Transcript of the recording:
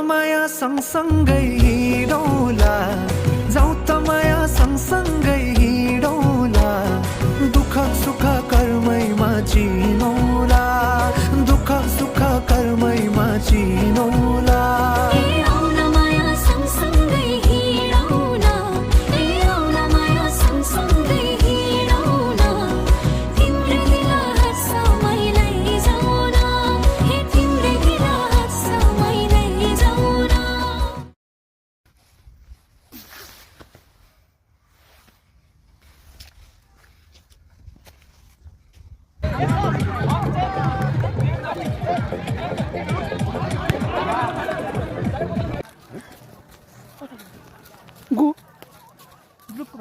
माया सँगसँगै हिँडौँला, जाउँ त माया सँगसँगै हिँडौँला, दुःख सुख कर्मैमा चिनौला, दुःख सुख कर्मैमा चिनौला। Go. Look